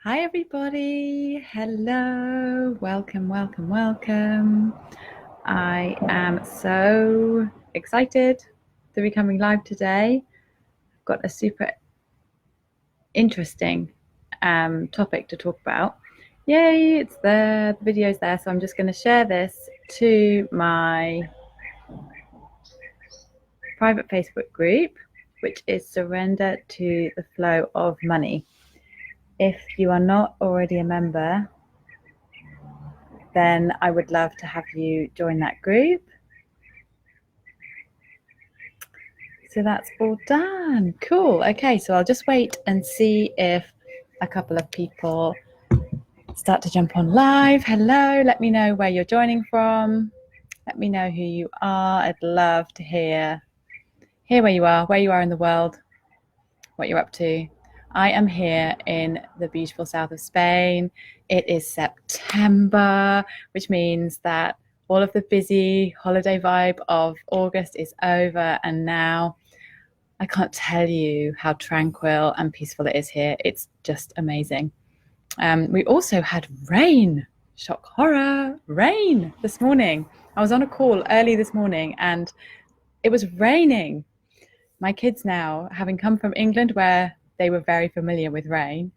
Hi, everybody. Hello. Welcome. I am so excited to be coming live today. I've got a super interesting topic to talk about. Yay, it's there. The video's there. So I'm just going to share this to my private Facebook group, which is Surrender to the Flow of Money. If you are not already a member, then I would love to have you join that group. So that's all done. Cool. Okay, so I'll just wait and see if a couple of people start to jump on live. Hello, let me know where you're joining from. Let me know who you are. I'd love to hear where you are in the world, what you're up to. I am here in the beautiful south of Spain. It is September, which means that all of the busy holiday vibe of August is over, and now I can't tell you how tranquil and peaceful it is here. It's just amazing. We also had rain, shock horror, rain this morning. I was on a call early this morning and it was raining. My kids now, having come from England where they were very familiar with rain,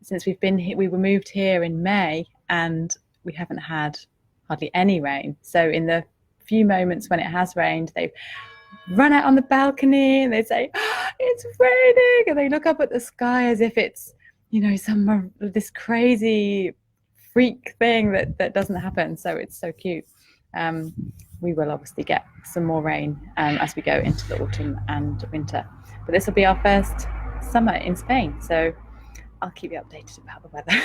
since we were moved here in May and we haven't had hardly any rain. So in the few moments when it has rained, they've run out on the balcony and they say, oh, it's raining, and they look up at the sky as if it's, this crazy freak thing that doesn't happen. So it's so cute. We will obviously get some more rain as we go into the autumn and winter, but this will be our first summer in Spain, so I'll keep you updated about the weather.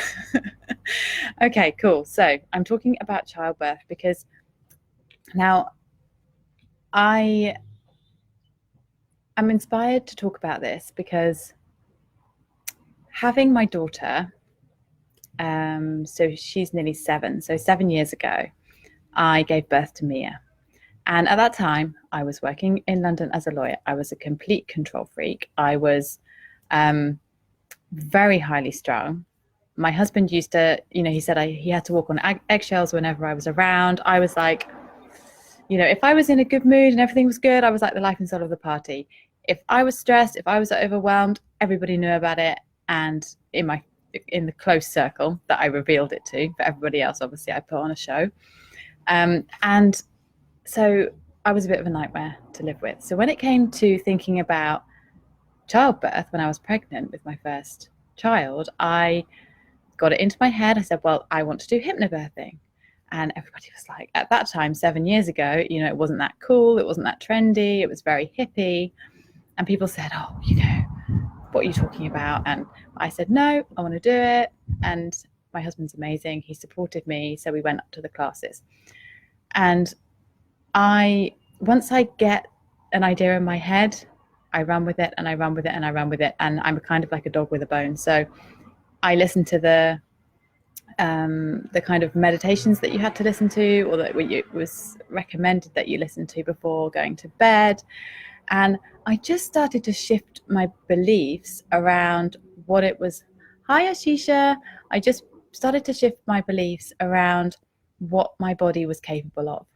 Okay, cool. So I'm talking about childbirth because now I'm inspired to talk about this because having my daughter, so she's nearly 7, so 7 years ago, I gave birth to Mia. And at that time, I was working in London as a lawyer. I was a complete control freak. I was very highly strung. My husband used to, he said he had to walk on eggshells whenever I was around. I was like, if I was in a good mood and everything was good, I was like the life and soul of the party. If I was stressed, if I was overwhelmed, everybody knew about it. And in the close circle that I revealed it to, for everybody else, obviously, I put on a show. And so I was a bit of a nightmare to live with. So when it came to thinking about childbirth, when I was pregnant with my first child, I got it into my head. I said, well, I want to do hypnobirthing. And everybody was like, at that time, 7 years ago, it wasn't that cool. It wasn't that trendy. It was very hippie. And people said, oh, what are you talking about? And I said, no, I want to do it. And my husband's amazing. He supported me. So we went up to the classes. And once I get an idea in my head, I run with it and I run with it and I run with it. And I'm kind of like a dog with a bone. So I listened to the kind of meditations that you had to listen to, or that it was recommended that you listen to before going to bed. And I just started to shift my beliefs around what it was. Hi, Ashisha. I just started to shift my beliefs around what my body was capable of,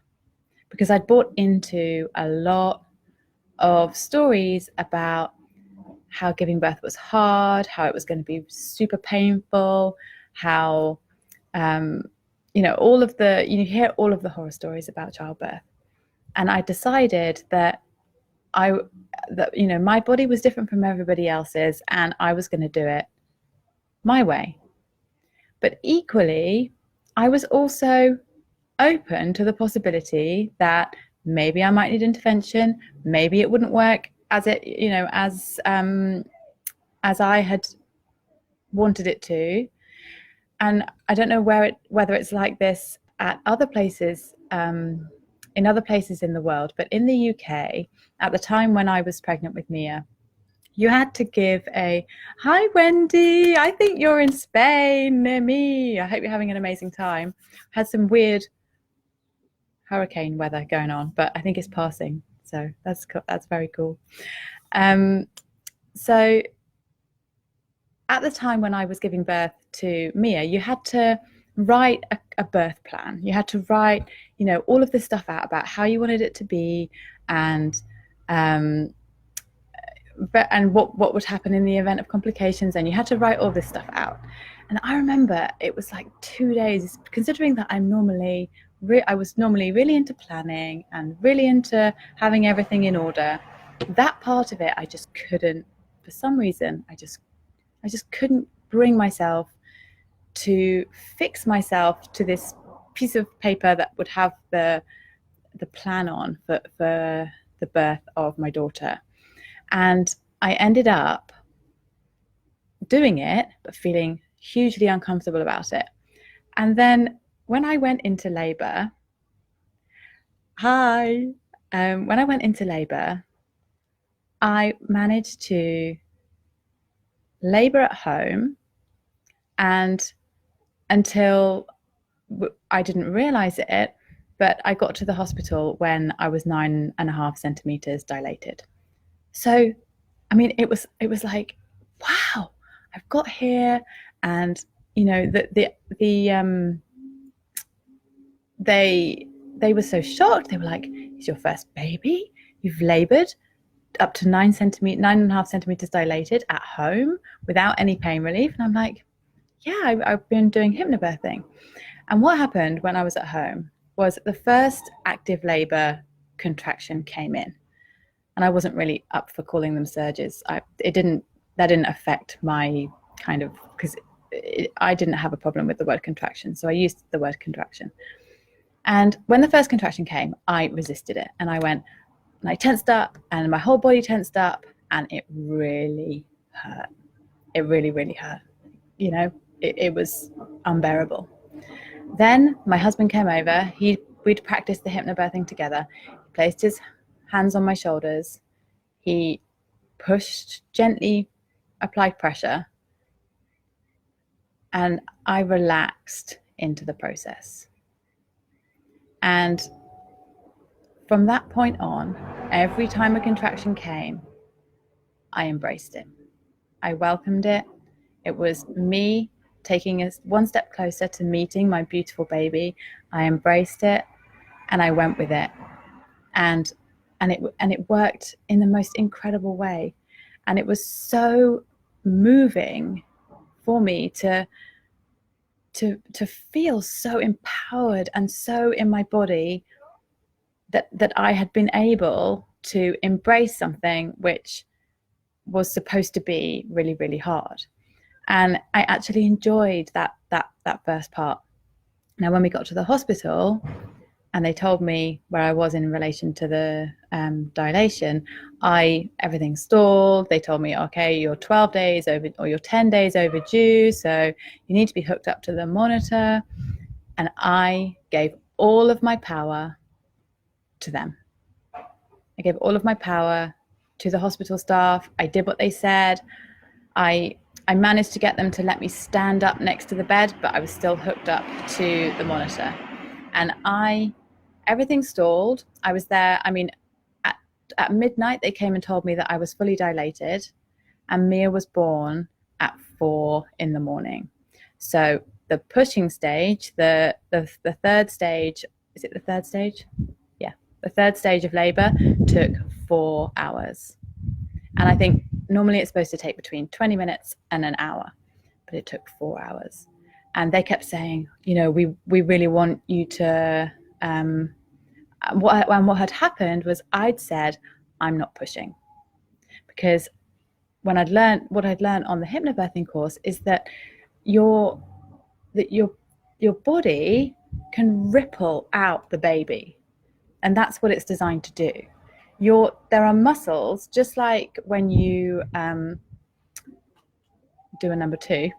because I'd bought into a lot of stories about how giving birth was hard, how it was going to be super painful, how all of the you hear all of the horror stories about childbirth. And I decided that my body was different from everybody else's, and I was going to do it my way. But equally, I was also open to the possibility that maybe I might need intervention, maybe it wouldn't work as I had wanted it to. And I don't know whether it's like this at other places, in other places in the world, but in the UK, at the time when I was pregnant with Mia, you had to give hi, Wendy, I think you're in Spain near me. I hope you're having an amazing time. Had some weird hurricane weather going on, but I think it's passing. So that's very cool. So at the time when I was giving birth to Mia, you had to write a birth plan. You had to write, all of this stuff out about how you wanted it to be, and what would happen in the event of complications, and you had to write all this stuff out. And I remember it was like 2 days, considering that I was normally really into planning and really into having everything in order. That part of it, I just couldn't, for some reason, I just couldn't bring myself to fix myself to this piece of paper that would have the plan on for the birth of my daughter. And I ended up doing it, but feeling hugely uncomfortable about it. And then when I went into labor, when I went into labor, I managed to labor at home, and until I didn't realize it, but I got to the hospital when I was 9.5 centimeters dilated. So, I mean, it was like, wow, I've got here, and they were so shocked. They were like, "It's your first baby? You've labored up to 9.5 centimeters dilated at home without any pain relief?" And I'm like, "Yeah, I've been doing hypnobirthing." And what happened when I was at home was the first active labor contraction came in. And I wasn't really up for calling them surges. That didn't affect my kind of, because I didn't have a problem with the word contraction, so I used the word contraction. And when the first contraction came, I resisted it, and I went, and I tensed up, and my whole body tensed up, and it really hurt. It really, really hurt. It was unbearable. Then my husband came over. We'd practiced the hypnobirthing together. He placed his hands on my shoulders. He pushed, gently applied pressure, and I relaxed into the process. And from that point on, every time a contraction came, I embraced it. I welcomed it. It was me taking us one step closer to meeting my beautiful baby. I embraced it, and I went with it. And it worked in the most incredible way. And it was so moving for me to feel so empowered and so in my body that I had been able to embrace something which was supposed to be really, really hard. And I actually enjoyed that first part. Now, when we got to the hospital and they told me where I was in relation to the dilation, everything stalled. They told me, okay, you're 12 days over, or you're 10 days overdue, so you need to be hooked up to the monitor. And I gave all of my power to them. I gave all of my power to the hospital staff. I did what they said. I managed to get them to let me stand up next to the bed, but I was still hooked up to the monitor. And everything stalled. I was there. I mean, at midnight, they came and told me that I was fully dilated, and Mia was born at 4 a.m. So the pushing stage, the third stage, is it the third stage? Yeah. The third stage of labor took 4 hours. And I think normally it's supposed to take between 20 minutes and an hour, but it took 4 hours. And they kept saying, we really want you to, what had happened was I'd said, I'm not pushing. Because what I'd learned on the hypnobirthing course is that your body can ripple out the baby. And that's what it's designed to do. There are muscles, just like when you do a number 2,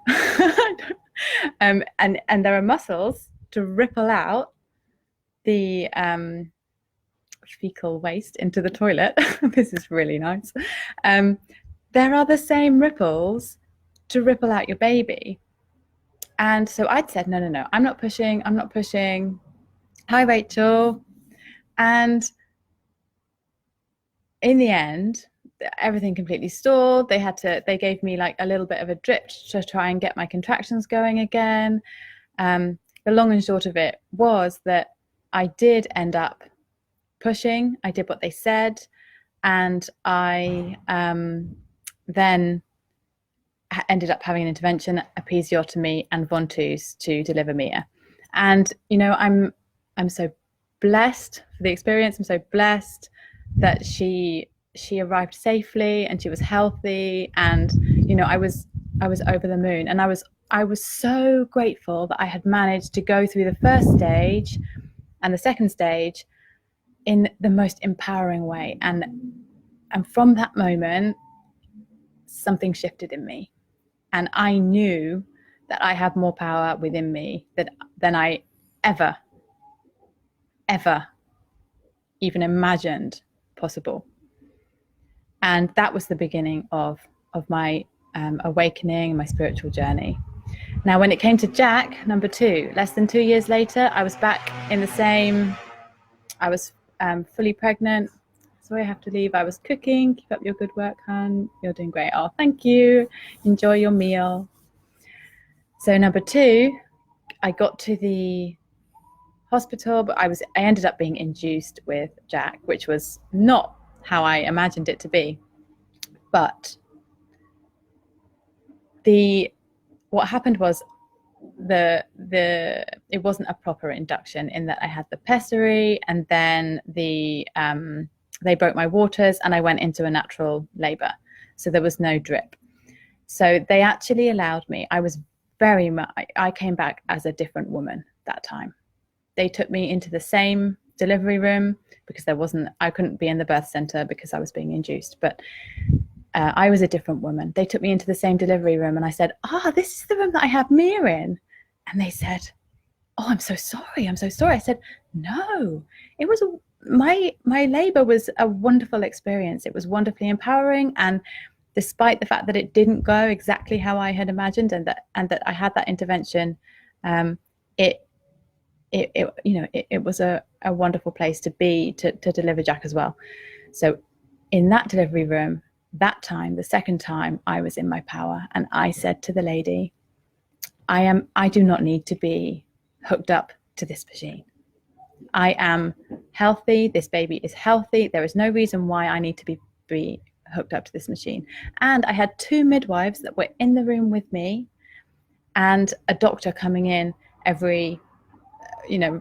and there are muscles to ripple out the fecal waste into the toilet. This is really nice. There are the same ripples to ripple out your baby. And so I'd said, no, I'm not pushing. Hi, Rachel. And in the end, everything completely stalled. They gave me like a little bit of a drip to try and get my contractions going again. The long and short of it was that I did end up pushing. I did what they said, and I then ended up having an intervention, episiotomy, and ventouse to deliver Mia. And I'm so blessed for the experience. I'm so blessed that she arrived safely and she was healthy, and I was over the moon, and I was so grateful that I had managed to go through the first stage and the second stage in the most empowering way. And from that moment, something shifted in me, and I knew that I had more power within me than I ever even imagined possible. And that was the beginning of my awakening, my spiritual journey. Now, when it came to Jack, number 2, less than 2 years later, I was back in the same, I was fully pregnant. So I have to leave. I was cooking. Keep up your good work, hon. You're doing great. Oh, thank you. Enjoy your meal. So number 2, I got to the hospital, but I ended up being induced with Jack, which was not how I imagined it to be. But what happened was it wasn't a proper induction, in that I had the pessary, and then they broke my waters and I went into a natural labor. So there was no drip. So they actually allowed me. I came back as a different woman that time. They took me into the same delivery room because I couldn't be in the birth center because I was being induced, but I was a different woman. They took me into the same delivery room, and I said, this is the room that I have Mia in. And they said, oh, I'm so sorry. I said, no, it was my labor was a wonderful experience. It was wonderfully empowering. And despite the fact that it didn't go exactly how I had imagined, and that I had that intervention, it was a wonderful place to be, to deliver Jack as well. So in that delivery room, that time, the second time, I was in my power, and I said to the lady, I do not need to be hooked up to this machine. I am healthy. This baby is healthy. There is no reason why I need to be hooked up to this machine. And I had 2 midwives that were in the room with me, and a doctor coming in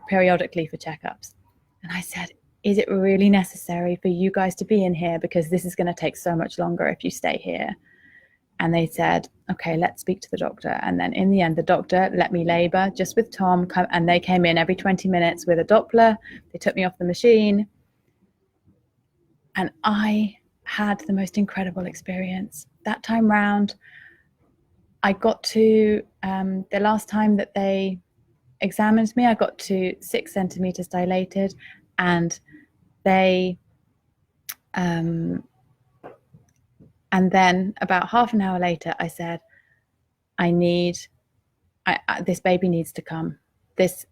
periodically for checkups. And I said, is it really necessary for you guys to be in here? Because this is going to take so much longer if you stay here. And they said, okay, let's speak to the doctor. And then in the end, the doctor let me labor just with Tom, and they came in every 20 minutes with a Doppler. They took me off the machine, and I had the most incredible experience. That time round, I got to, the last time that they examined me, I got to 6 centimeters dilated, and and then about half an hour later, I said, this baby needs to come. This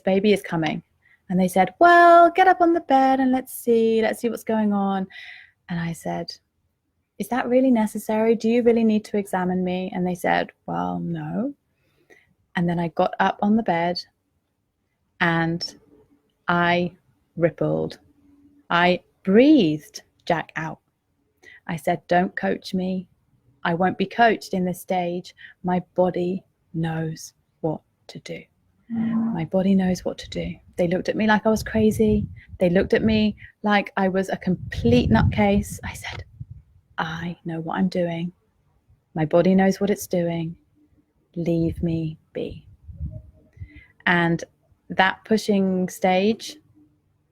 baby is coming. And they said, well, get up on the bed and let's see what's going on. And I said, is that really necessary? Do you really need to examine me? And they said, well, no. And then I got up on the bed and I rippled. I breathed Jack out. I said, don't coach me. I won't be coached in this stage. My body knows what to do. My body knows what to do. They looked at me like I was crazy. They looked at me like I was a complete nutcase. I said, I know what I'm doing. My body knows what it's doing. Leave me be. And that pushing stage,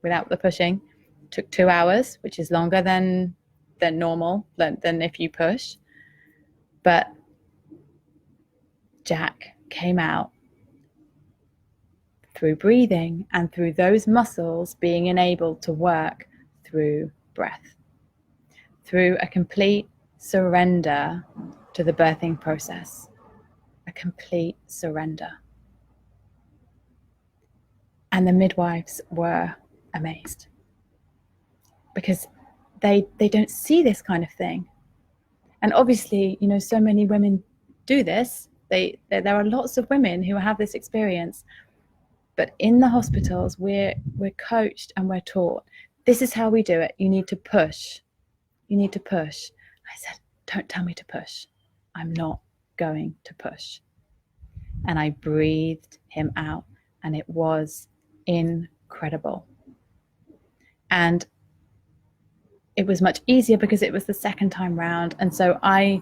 without the pushing, took 2 hours, which is longer than normal, than if you push. But Jack came out through breathing and through those muscles being enabled to work through breath, through a complete surrender to the birthing process, a complete surrender. And the midwives were amazed, because they don't see this kind of thing. And obviously, you know, so many women do this. There are lots of women who have this experience, but in the hospitals, we're coached and we're taught, this is how we do it. You need to push. You need to push. I said, don't tell me to push. I'm not going to push. And I breathed him out, and it was incredible. And it was much easier because it was the second time round. And so I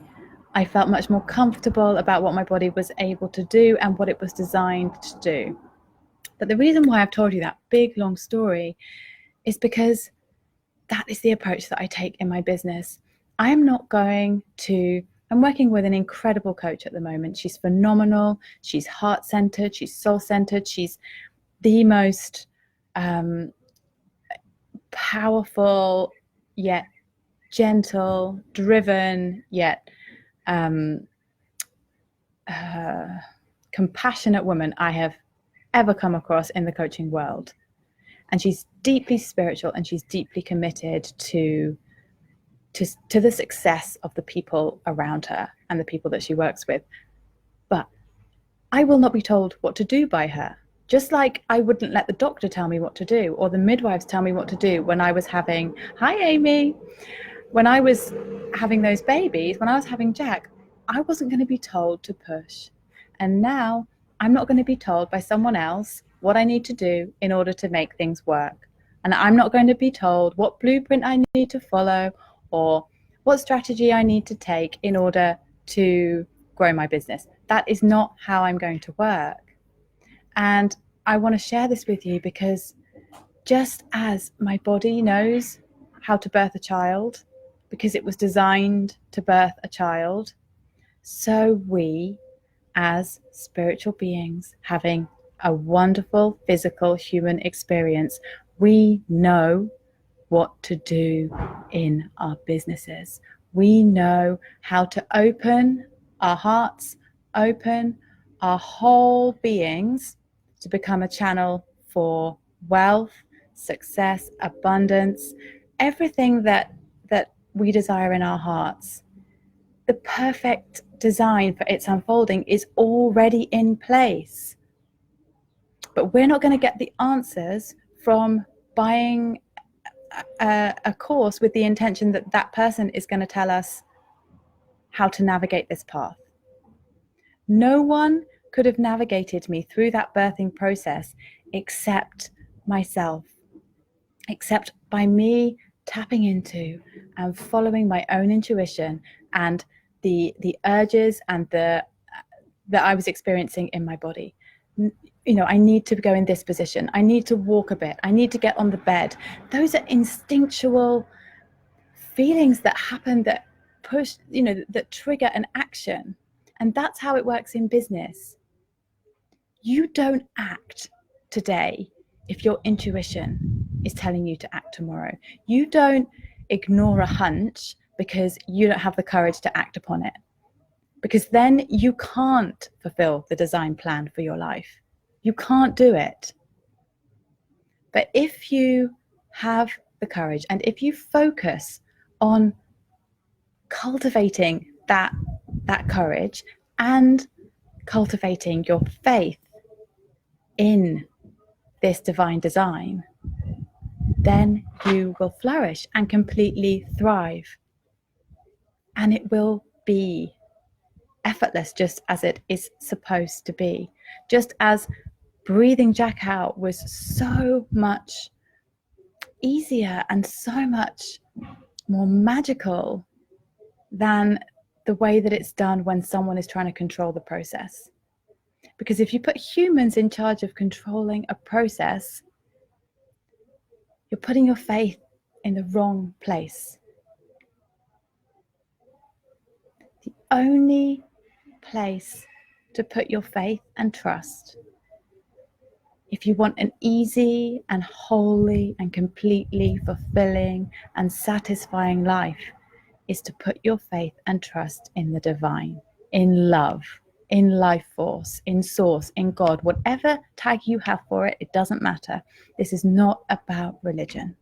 felt much more comfortable about what my body was able to do and what it was designed to do. But the reason why I've told you that big, long story is because that is the approach that I take in my business. I'm working with an incredible coach at the moment. She's phenomenal. She's heart-centered. She's soul-centered. She's the most powerful, yet gentle, driven, yet compassionate woman I have ever come across in the coaching world. And she's deeply spiritual, and she's deeply committed to the success of the people around her and the people that she works with. But I will not be told what to do by her. Just like I wouldn't let the doctor tell me what to do, or the midwives tell me what to do when I was having, hi Amy, when I was having those babies, when I was having Jack, I wasn't going to be told to push. And now I'm not going to be told by someone else what I need to do in order to make things work. And I'm not going to be told what blueprint I need to follow or what strategy I need to take in order to grow my business. That is not how I'm going to work. And I want to share this with you because just as my body knows how to birth a child, because it was designed to birth a child, so we, as spiritual beings having a wonderful physical human experience, we know what to do in our businesses. We know how to open our hearts, open our whole beings to become a channel for wealth, success, abundance, everything that we desire in our hearts. The perfect design for its unfolding is already in place. But we're not going to get the answers from buying a course with the intention that that person is going to tell us how to navigate this path. No one could have navigated me through that birthing process except myself, except by me tapping into and following my own intuition and the urges and that I was experiencing in my body. You know, I need to go in this position. I need to walk a bit. I need to get on the bed. Those are instinctual feelings that happen, that push, you know, that trigger an action. And that's how it works in business. You don't act today if your intuition is telling you to act tomorrow. You don't ignore a hunch because you don't have the courage to act upon it. Because then you can't fulfill the design plan for your life. You can't do it. But if you have the courage and if you focus on cultivating that courage and cultivating your faith in this divine design, then you will flourish and completely thrive. And it will be effortless, just as it is supposed to be. Just as breathing Jack out was so much easier and so much more magical than the way that it's done when someone is trying to control the process. Because if you put humans in charge of controlling a process, you're putting your faith in the wrong place. The only place to put your faith and trust, if you want an easy and holy and completely fulfilling and satisfying life, is to put your faith and trust in the divine, in love, in life force, in source, in God. Whatever tag you have for it, it doesn't matter. This is not about religion.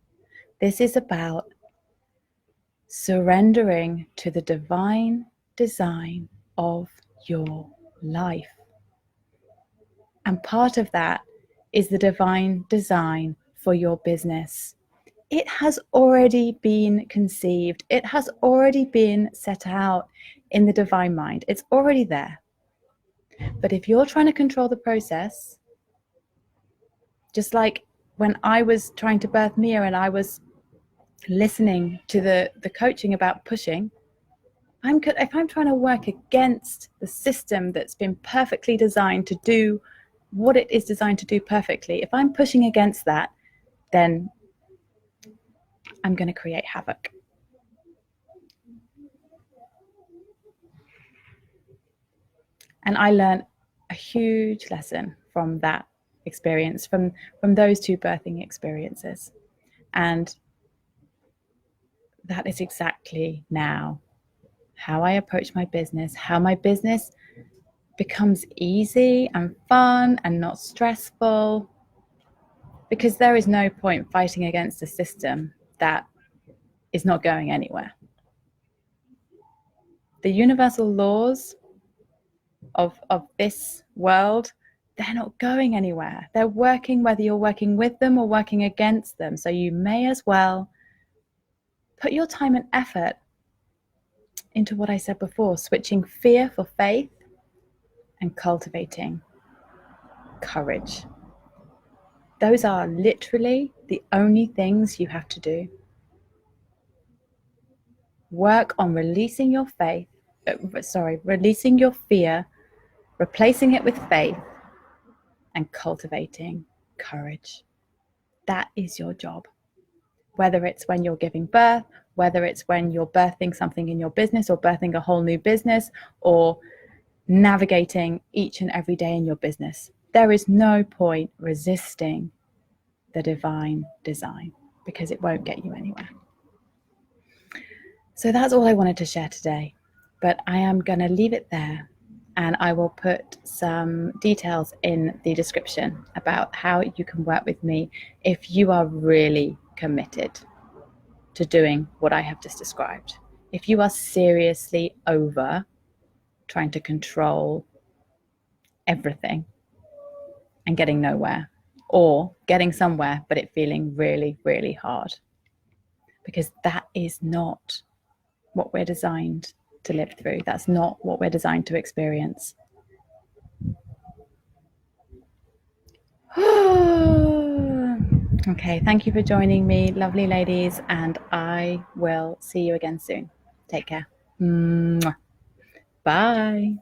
This is about surrendering to the divine design of your life. And part of that is the divine design for your business. It has already been conceived. It has already been set out in the divine mind. It's already there. But if you're trying to control the process, just like when I was trying to birth Mia and I was listening to the coaching about pushing, if I'm trying to work against the system that's been perfectly designed to do what it is designed to do perfectly, if I'm pushing against that, then I'm going to create havoc. And I learned a huge lesson from that experience, from those two birthing experiences. And that is exactly now how I approach my business, how my business becomes easy and fun and not stressful, because there is no point fighting against a system that is not going anywhere. The universal laws of this world, they're not going anywhere. They're working whether you're working with them or working against them. So you may as well put your time and effort into what I said before, switching fear for faith and cultivating courage. Those are literally the only things you have to do. Work on releasing your releasing your fear, replacing it with faith, and cultivating courage. That is your job. Whether it's when you're giving birth, whether it's when you're birthing something in your business or birthing a whole new business or navigating each and every day in your business, there is no point resisting the divine design because it won't get you anywhere. So that's all I wanted to share today, but I am going to leave it there, and I will put some details in the description about how you can work with me if you are really committed to doing what I have just described. If you are seriously over trying to control everything and getting nowhere, or getting somewhere but it feeling really, really hard, because that is not what we're designed to live through. That's not what we're designed to experience. Okay, thank you for joining me, lovely ladies, and I will see you again soon. Take care. Bye.